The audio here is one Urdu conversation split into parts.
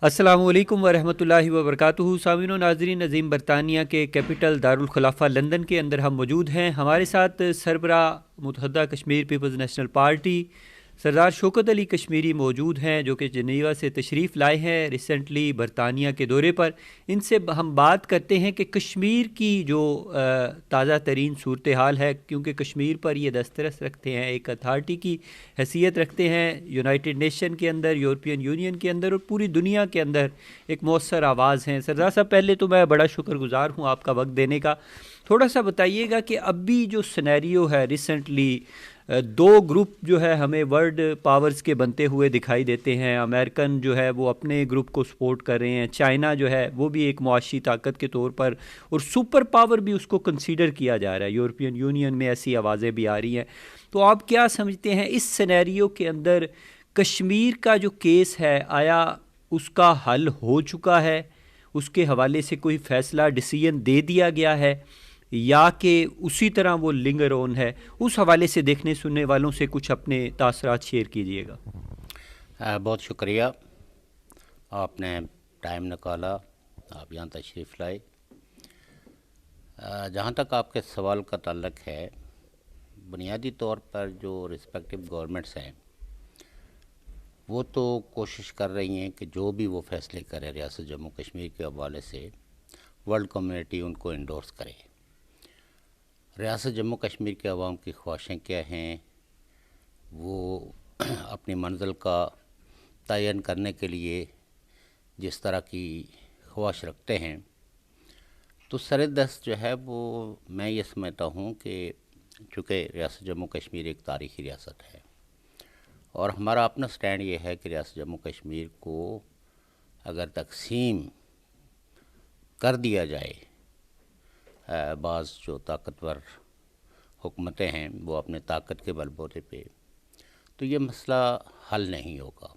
السلام علیکم ورحمۃ اللہ وبرکاتہ۔ سامعین و ناظرین، عظیم برطانیہ کے کیپٹل دارالخلافہ لندن کے اندر ہم موجود ہیں۔ ہمارے ساتھ سربراہ متحدہ کشمیر پیپلز نیشنل پارٹی سردار شوکت علی کشمیری موجود ہیں، جو کہ جنیوا سے تشریف لائے ہیں ریسنٹلی برطانیہ کے دورے پر۔ ان سے ہم بات کرتے ہیں کہ کشمیر کی جو تازہ ترین صورتحال ہے، کیونکہ کشمیر پر یہ دسترس رکھتے ہیں، ایک اتھارٹی کی حیثیت رکھتے ہیں یونائٹڈ نیشن کے اندر، یورپین یونین کے اندر اور پوری دنیا کے اندر ایک مؤثر آواز ہیں۔ سردار صاحب، پہلے تو میں بڑا شکر گزار ہوں آپ کا وقت دینے کا۔ تھوڑا سا بتائیے گا کہ ابھی جو سینیریو ہے ریسنٹلی، دو گروپ جو ہے ہمیں ورلڈ پاورز کے بنتے ہوئے دکھائی دیتے ہیں۔ امریکن جو ہے وہ اپنے گروپ کو سپورٹ کر رہے ہیں، چائنا جو ہے وہ بھی ایک معاشی طاقت کے طور پر اور سپر پاور بھی اس کو کنسیڈر کیا جا رہا ہے، یورپین یونین میں ایسی آوازیں بھی آ رہی ہیں۔ تو آپ کیا سمجھتے ہیں اس سینیریو کے اندر کشمیر کا جو کیس ہے، آیا اس کا حل ہو چکا ہے؟ اس کے حوالے سے کوئی فیصلہ ڈیسیژن دے دیا گیا ہے یا کہ اسی طرح وہ لنگر آن ہے؟ اس حوالے سے دیکھنے سننے والوں سے کچھ اپنے تاثرات شیئر کیجیے گا۔ بہت شکریہ، آپ نے ٹائم نکالا، آپ یہاں تشریف لائے۔ جہاں تک آپ کے سوال کا تعلق ہے، بنیادی طور پر جو رسپیکٹو گورنمنٹس ہیں وہ تو کوشش کر رہی ہیں کہ جو بھی وہ فیصلے کرے ریاست جموں کشمیر کے حوالے سے ورلڈ کمیونٹی ان کو انڈورس کرے۔ ریاست جموں کشمیر کے عوام کی خواہشیں کیا ہیں، وہ اپنی منزل کا تعین کرنے کے لیے جس طرح کی خواہش رکھتے ہیں، تو سر دست جو ہے وہ میں یہ سمجھتا ہوں کہ چونکہ ریاست جموں کشمیر ایک تاریخی ریاست ہے اور ہمارا اپنا سٹینڈ یہ ہے کہ ریاست جموں کشمیر کو اگر تقسیم کر دیا جائے، بعض جو طاقتور حکومتیں ہیں وہ اپنے طاقت کے بل بوتے پہ، تو یہ مسئلہ حل نہیں ہوگا۔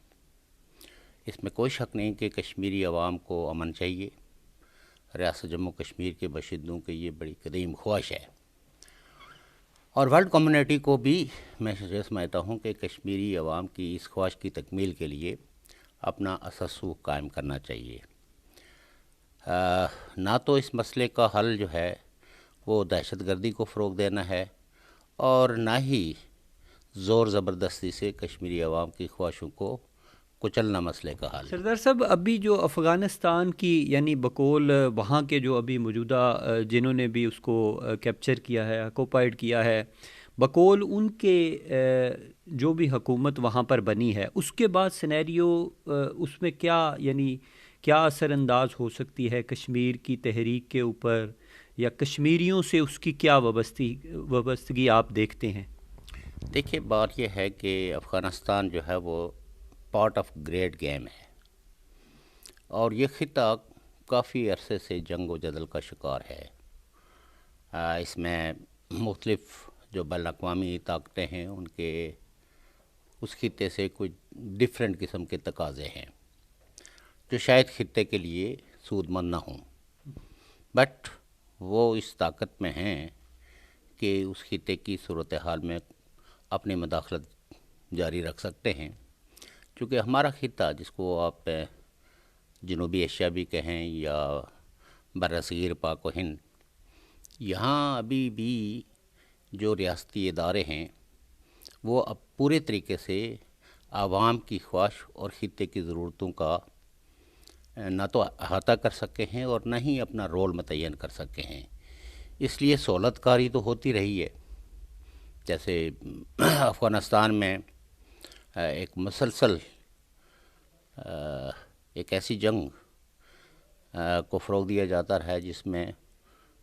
اس میں کوئی شک نہیں کہ کشمیری عوام کو امن چاہیے، ریاست جموں کشمیر کے باشندوں کی یہ بڑی قدیم خواہش ہے، اور ورلڈ کمیونٹی کو بھی میں یہ سمجھتا ہوں کہ کشمیری عوام کی اس خواہش کی تکمیل کے لیے اپنا رسوخ قائم کرنا چاہیے۔ نہ تو اس مسئلے کا حل جو ہے وہ دہشت گردی کو فروغ دینا ہے، اور نہ ہی زور زبردستی سے کشمیری عوام کی خواہشوں کو کچلنا مسئلے کا حل ہے۔ سردار صاحب، ابھی جو افغانستان کی یعنی بقول وہاں کے جو ابھی موجودہ جنہوں نے بھی اس کو کیپچر کیا ہے، آکوپائڈ کیا ہے، بقول ان کے جو بھی حکومت وہاں پر بنی ہے، اس کے بعد سینیریو اس میں کیا یعنی کیا اثر انداز ہو سکتی ہے کشمیر کی تحریک کے اوپر، یا کشمیریوں سے اس کی کیا وابستگی آپ دیکھتے ہیں؟ دیکھیے، بات یہ ہے کہ افغانستان جو ہے وہ پارٹ آف گریٹ گیم ہے، اور یہ خطہ کافی عرصے سے جنگ و جدل کا شکار ہے۔ اس میں مختلف جو بین الاقوامی طاقتیں ہیں ان کے اس خطے سے کچھ ڈیفرنٹ قسم کے تقاضے ہیں جو شاید خطے کے لیے سود مند نہ ہوں، بٹ وہ اس طاقت میں ہیں کہ اس خطے کی صورتحال میں اپنی مداخلت جاری رکھ سکتے ہیں۔ چونکہ ہمارا خطہ، جس کو آپ جنوبی ایشیا بھی کہیں یا برصغیر پاک و ہند، یہاں ابھی بھی جو ریاستی ادارے ہیں وہ اب پورے طریقے سے عوام کی خواہش اور خطے کی ضرورتوں کا نہ تو احاطہ کر سکے ہیں اور نہ ہی اپنا رول متعین کر سکے ہیں۔ اس لیے سہولت کاری تو ہوتی رہی ہے، جیسے افغانستان میں ایک مسلسل ایک ایسی جنگ کو فروغ دیا جاتا رہا ہے جس میں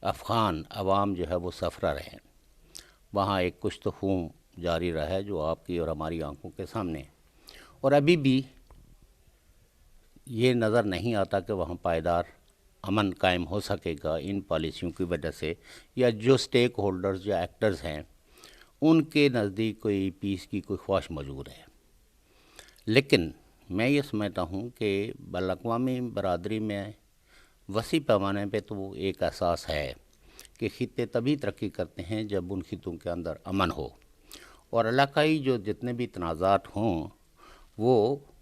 افغان عوام جو ہے وہ سفرہ رہے، وہاں ایک کشت خون جاری رہا ہے جو آپ کی اور ہماری آنکھوں کے سامنے ہے، اور ابھی بھی یہ نظر نہیں آتا کہ وہاں پائیدار امن قائم ہو سکے گا ان پالیسیوں کی وجہ سے، یا جو سٹیک ہولڈرز یا ایکٹرز ہیں ان کے نزدیک کوئی پیس کی کوئی خواہش موجود ہے۔ لیکن میں یہ سمجھتا ہوں کہ بین الاقوامی برادری میں وسیع پیمانے پہ تو ایک احساس ہے کہ خطے تبھی ترقی کرتے ہیں جب ان خطوں کے اندر امن ہو، اور علاقائی جو جتنے بھی تنازعات ہوں وہ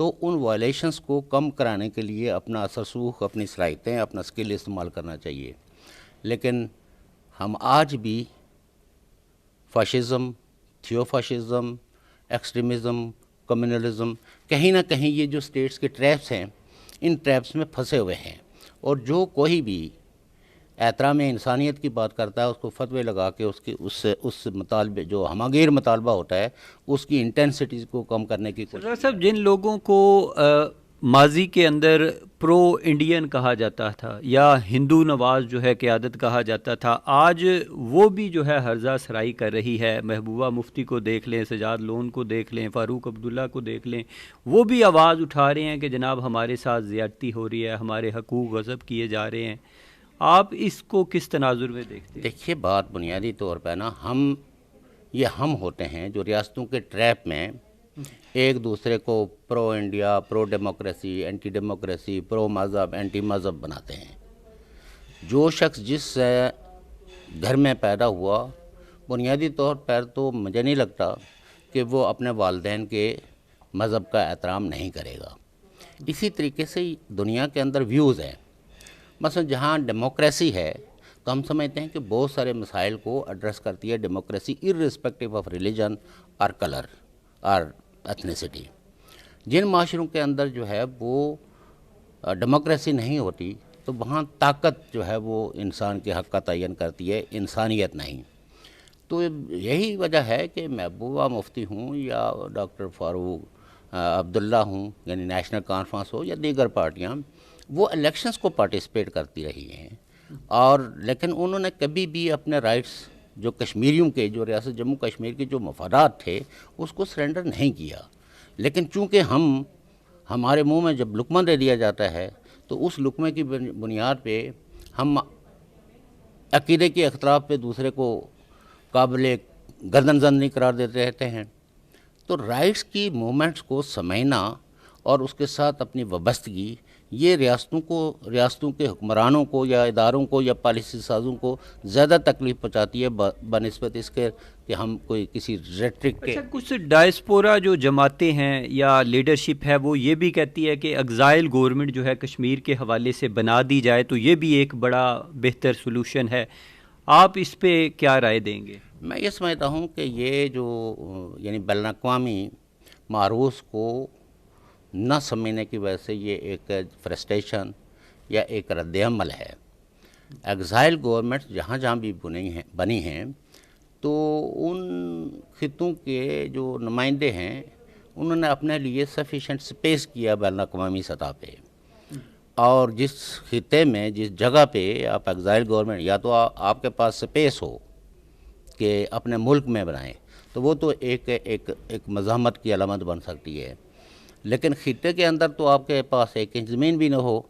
تو ان وائلیشنس کو کم کرانے کے لیے اپنا اثر رسوخ، اپنی صلاحیتیں، اپنا اسکل استعمال کرنا چاہیے. لیکن ہم آج بھی فاشزم، تھیوفاشزم، ایکسٹریمزم، کمیونلزم، کہیں نہ کہیں یہ جو اسٹیٹس کے ٹریپس ہیں، ان ٹریپس میں پھنسے ہوئے ہیں. اور جو کوئی بھی احترام انسانیت کی بات کرتا ہے، اس کو فتوے لگا کے اس مطالبے جو ہماگیر مطالبہ ہوتا ہے، اس کی انٹینسٹی کو کم کرنے کی کوشش. سردار صاحب، جن لوگوں کو ماضی کے اندر پرو انڈین کہا جاتا تھا یا ہندو نواز جو ہے قیادت کہا جاتا تھا، آج وہ بھی جو ہے ہرزہ سرائی کر رہی ہے. محبوبہ مفتی کو دیکھ لیں، سجاد لون کو دیکھ لیں، فاروق عبداللہ کو دیکھ لیں، وہ بھی آواز اٹھا رہے ہیں کہ جناب ہمارے ساتھ زیادتی ہو رہی ہے، ہمارے حقوق غصب کیے جا رہے ہیں. آپ اس کو کس تناظر میں دیکھتے ہیں؟ دیکھیے، بات بنیادی طور پہ نا ہم ہوتے ہیں جو ریاستوں کے ٹریپ میں ایک دوسرے کو پرو انڈیا، پرو ڈیموکریسی، اینٹی ڈیموکریسی، پرو مذہب، اینٹی مذہب بناتے ہیں. جو شخص جس گھر میں پیدا ہوا، بنیادی طور پر تو مجھے نہیں لگتا کہ وہ اپنے والدین کے مذہب کا احترام نہیں کرے گا. اسی طریقے سے دنیا کے اندر ویوز ہیں. مثلا جہاں ڈیموکریسی ہے تو ہم سمجھتے ہیں کہ بہت سارے مسائل کو ایڈریس کرتی ہے ڈیموکریسی، ارریسپیکٹو آف ریلیجن اور کلر اور ایتھنیسٹی. جن معاشروں کے اندر جو ہے وہ ڈیموکریسی نہیں ہوتی تو وہاں طاقت جو ہے وہ انسان کے حق کا تعین کرتی ہے، انسانیت نہیں. تو یہی وجہ ہے کہ محبوبہ مفتی ہوں یا ڈاکٹر فاروق عبداللہ ہوں، یعنی نیشنل کانفرنس ہو یا دیگر پارٹیاں، وہ الیکشنز کو پارٹیسپیٹ کرتی رہی ہیں. اور لیکن انہوں نے کبھی بھی اپنے رائٹس جو کشمیریوں کے، جو ریاست جموں کشمیر کے جو مفادات تھے، اس کو سرنڈر نہیں کیا. لیکن چونکہ ہمارے منہ میں جب لقمہ دے دیا جاتا ہے تو اس لقمے کی بنیاد پہ ہم عقیدے کے اختلاف پہ دوسرے کو قابل گردن زن نہیں قرار دیتے رہتے ہیں. تو رائٹس کی موومنٹس کو سمجھنا اور اس کے ساتھ اپنی وابستگی، یہ ریاستوں کے حکمرانوں کو یا اداروں کو یا پالیسی سازوں کو زیادہ تکلیف پہنچاتی ہے بنسبت اس کے کہ ہم کوئی کسی ریٹرک کے. اچھا، کچھ ڈائسپورا جو جماعتیں ہیں یا لیڈرشپ ہے وہ یہ بھی کہتی ہے کہ ایگزائل گورنمنٹ جو ہے کشمیر کے حوالے سے بنا دی جائے تو یہ بھی ایک بڑا بہتر سلوشن ہے. آپ اس پہ کیا رائے دیں گے؟ میں یہ سمجھتا ہوں کہ یہ جو یعنی بین الاقوامی معروض کو نہ سمجھنے کی وجہ سے یہ ایک فرسٹریشن یا ایک رد عمل ہے. ایگزائل گورنمنٹ جہاں جہاں بھی بنی ہیں تو ان خطوں کے جو نمائندے ہیں انہوں نے اپنے لیے سفیشینٹ سپیس کیا بین الاقوامی سطح پہ. اور جس خطے میں، جس جگہ پہ آپ ایگزائل گورنمنٹ، یا تو آپ کے پاس سپیس ہو کہ اپنے ملک میں بنائیں تو وہ تو ایک مزاحمت کی علامت بن سکتی ہے. لیکن خطے کے اندر تو آپ کے پاس ایک انچ زمین بھی نہ ہو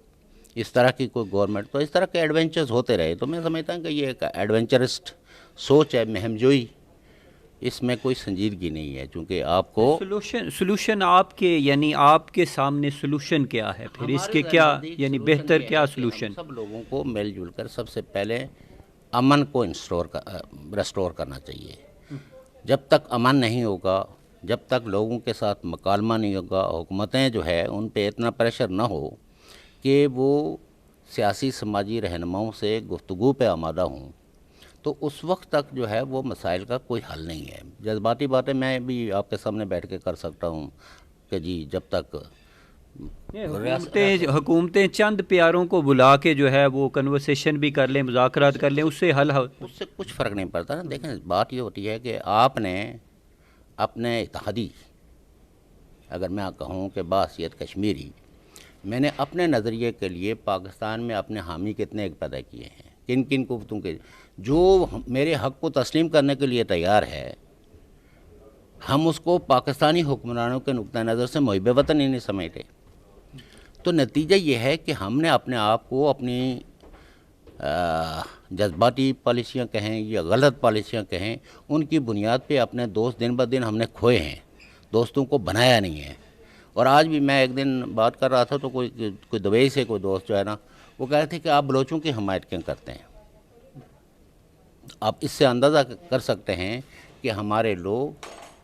اس طرح کی کوئی گورنمنٹ، تو اس طرح کے ایڈونچرز ہوتے رہے. تو میں سمجھتا ہوں کہ یہ ایک ایڈونچرسٹ سوچ ہے، مہم جوئی، اس میں کوئی سنجیدگی نہیں ہے. چونکہ آپ کو سلوشن آپ کے، یعنی آپ کے سامنے سلوشن کیا ہے پھر اس کے، کیا یعنی بہتر کیا سلوشن؟ سب لوگوں کو مل جل کر سب سے پہلے امن کو ریسٹور کرنا چاہیے. جب تک امن نہیں ہوگا، جب تک لوگوں کے ساتھ مکالمہ نہیں ہوگا، حکومتیں جو ہے ان پہ اتنا پریشر نہ ہو کہ وہ سیاسی سماجی رہنماؤں سے گفتگو پہ آمادہ ہوں، تو اس وقت تک جو ہے وہ مسائل کا کوئی حل نہیں ہے. جذباتی باتیں میں بھی آپ کے سامنے بیٹھ کے کر سکتا ہوں کہ جی جب تک حکومتیں چند پیاروں کو بلا کے جو ہے وہ کنورسیشن بھی کر لیں، مذاکرات کر لیں، اس سے حل اس سے کچھ فرق نہیں پڑتا نا. دیکھیں، بات یہ ہوتی ہے کہ آپ نے اپنے اتحادی، اگر میں کہوں کہ بحیثیت کشمیری، میں نے اپنے نظریے کے لیے پاکستان میں اپنے حامی کتنے ایک پیدا کیے ہیں، کن کن قوتوں کے جو میرے حق کو تسلیم کرنے کے لیے تیار ہے. ہم اس کو پاکستانی حکمرانوں کے نقطہ نظر سے محب وطن ہی نہیں سمجھتے. تو نتیجہ یہ ہے کہ ہم نے اپنے آپ کو اپنی جذباتی پالیسیاں کہیں یا غلط پالیسیاں کہیں، ان کی بنیاد پہ اپنے دوست دن بدن ہم نے کھوئے ہیں، دوستوں کو بنایا نہیں ہے. اور آج بھی میں ایک دن بات کر رہا تھا تو کوئی دبئی سے کوئی دوست جو ہے نا، وہ کہہ رہے تھے کہ آپ بلوچوں کی حمایت کیوں کرتے ہیں. آپ اس سے اندازہ کر سکتے ہیں کہ ہمارے لوگ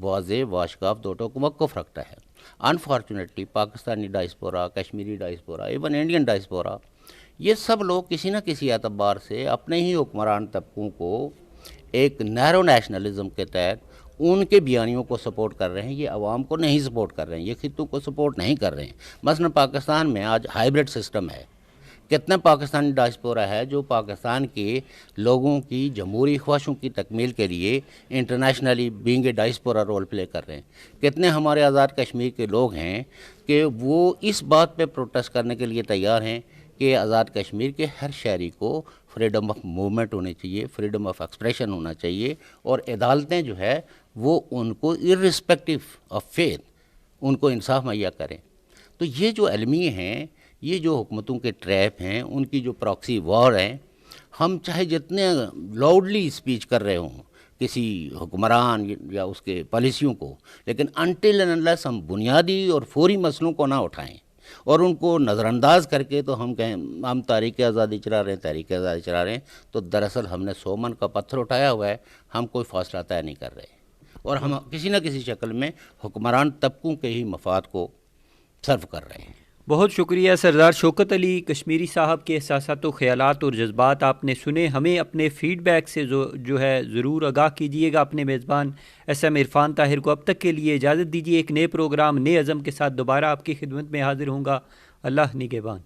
واضح واشگاف دو ٹوک موقف رکھتا ہے. Unfortunately Pakistani diaspora, Kashmiri diaspora, even Indian diaspora, یہ سب لوگ کسی نہ کسی اعتبار سے اپنے ہی حکمران طبقوں کو ایک نیرو نیشنلزم کے تحت ان کے بیانیوں کو سپورٹ کر رہے ہیں. یہ عوام کو نہیں سپورٹ کر رہے ہیں, یہ خطوں کو سپورٹ نہیں کر رہے ہیں. مثلا پاکستان میں آج ہائیبرڈ سسٹم ہے. کتنے پاکستانی ڈائسپورا ہے جو پاکستان کے لوگوں کی جمہوری خواہشوں کی تکمیل کے لیے internationally being a diaspora role play کر رہے ہیں. کتنے ہمارے آزاد کشمیر کے لوگ ہیں کہ وہ اس بات پہ پروٹیسٹ کرنے کے لیے تیار ہیں کہ آزاد کشمیر کے ہر شہری کو فریڈم آف موومنٹ ہونی چاہیے, فریڈم آف ایکسپریشن ہونا چاہیے, اور عدالتیں جو ہے وہ ان کو ارسپیکٹو آف فیتھ ان کو انصاف مہیا کریں. تو یہ جو المیے ہیں, یہ جو حکومتوں کے ٹریپ ہیں, ان کی جو پراکسی وار ہیں, ہم چاہے جتنے لاؤڈلی اسپیچ کر رہے ہوں کسی حکمران یا اس کے پالیسیوں کو, لیکن انٹل اینڈ انلیس ہم بنیادی اور فوری مسئلوں کو نہ اٹھائیں اور ان کو نظر انداز کر کے تو ہم کہیں ہم تحریک آزادی چلا رہے ہیں, تحریک آزادی چلا رہے ہیں, تو دراصل ہم نے 100 من کا پتھر اٹھایا ہوا ہے. ہم کوئی فاصلہ طے نہیں کر رہے, اور ہم کسی نہ کسی شکل میں حکمران طبقوں کے ہی مفاد کو سرو کر رہے ہیں. بہت شکریہ سردار شوکت علی کشمیری صاحب کے احساسات و خیالات اور جذبات آپ نے سنے. ہمیں اپنے فیڈ بیک سے جو ہے ضرور آگاہ کیجیے گا. اپنے میزبان ایس ایم عرفان طاہر کو اب تک کے لیے اجازت دیجیے. ایک نئے پروگرام نئے عزم کے ساتھ دوبارہ آپ کی خدمت میں حاضر ہوں گا. اللہ نگہبان.